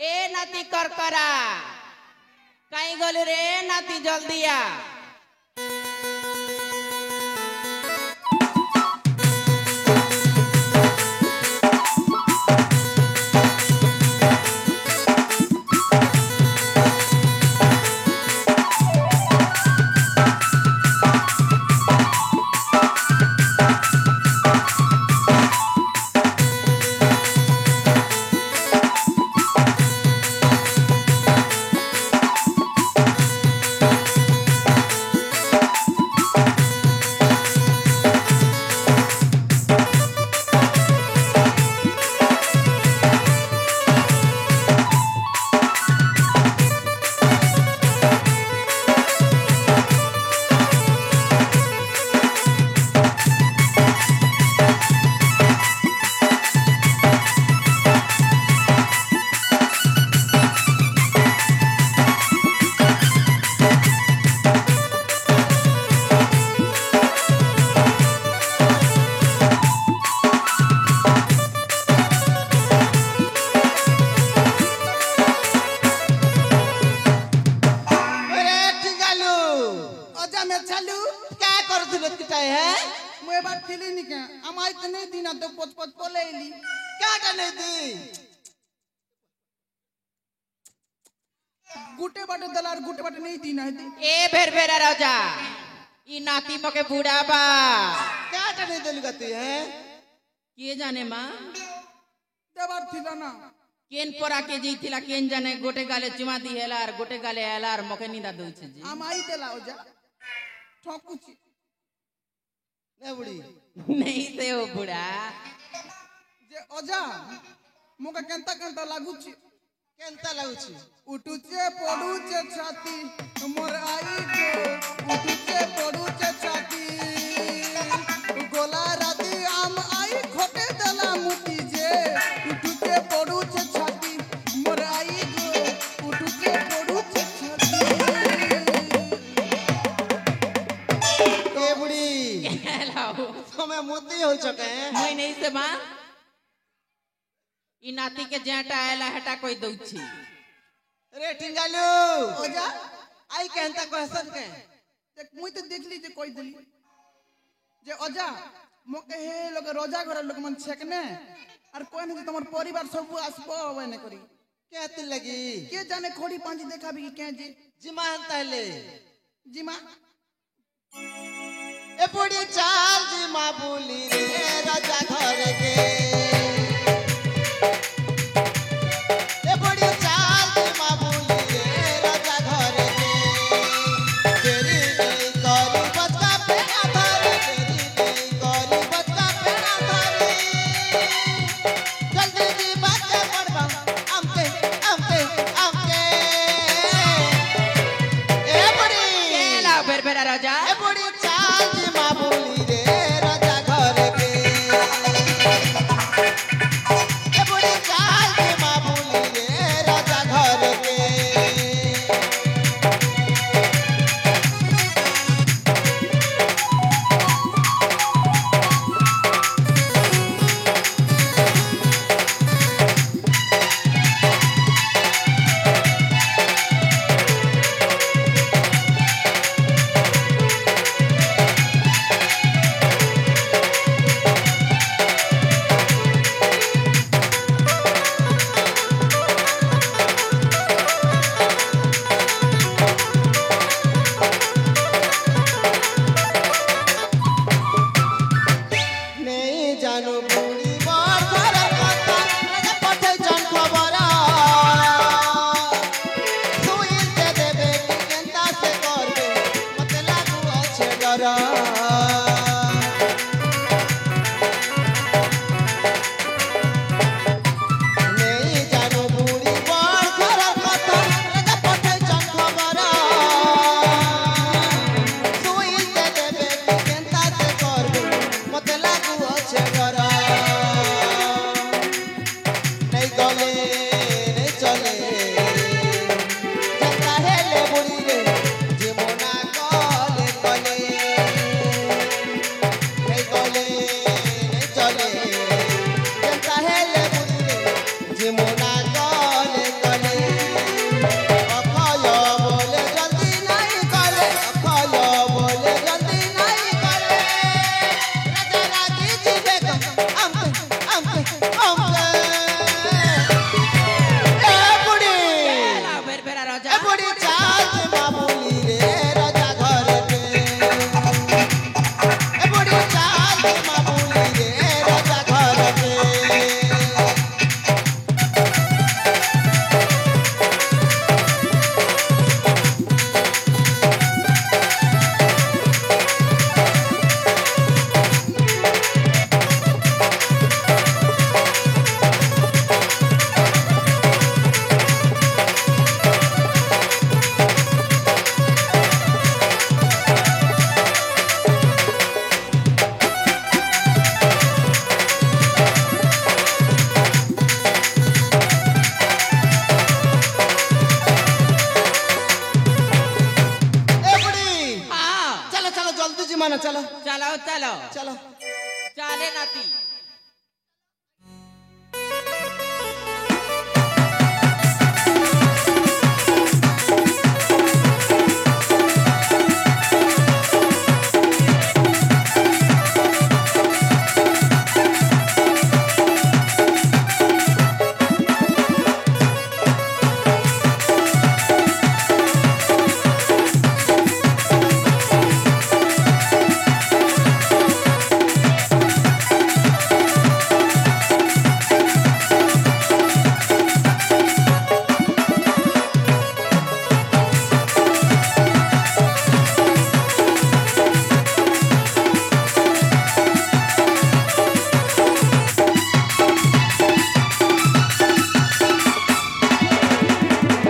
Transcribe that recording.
ए नाती करकरा कहीं गलू रे नाती जल्दी आ। गुटे बाटे दलार गुटे बाटे नहीं दी ना दी ए भेर भेरा राजा ई नाती मके बूढ़ा बा क्या टने देलु गती है के जाने मां देवार थिला ना केन परा के जी थिला केन जाने गोटे गाले चुमा दी हेलार गोटे गाले हेलार मके निदा दउ छे जी आमाई देला ओजा ठकुची ने बुढ़ी नहीं से ओ बूढ़ा जे ओजा मोका केंता केंता लागुची केंता लागुची उठुचे पडुचे छाती मोर आई गो उठुचे पडुचे छाती गोला राती आम आई खोटे दला मुती जे उठुचे पडुचे छाती मोर आई गो उठुचे पडुचे छाती ए बुढ़ी हेलाओ समय मोती हो चके मैं नहीं से मां ई नाती के जेटा आयला हटा कोई दउ छी रे टिंगालू ओजा आई केंता कहसन के देख मुई तो देखली जे कोई दिली जे ओजा मोके हे लोग रोजा घर लोग मन छेकने और कोई नहीं तमर परिवार सब आसबो होवे न करी क्या ती लगी के जाने खोड़ी पांजी देखा भी के जी जिमान तहले जी मां ए बुढ़ी चाल जी मां बोली रे राजा घर के ए बुढ़ी चाल जी मां बोली रे राजा घर के तेरी नहीं करी बच्चा पे आधार तेरी नहीं करी बच्चा पे आधार जल्दी जी बच्चा पड़वा आमके आमके आमके ए बुढ़ी हेलाओ भेर भेरा राजा ए बुढ़ी चाल जी मां बोली रे राजा घर के चलो चाले नाती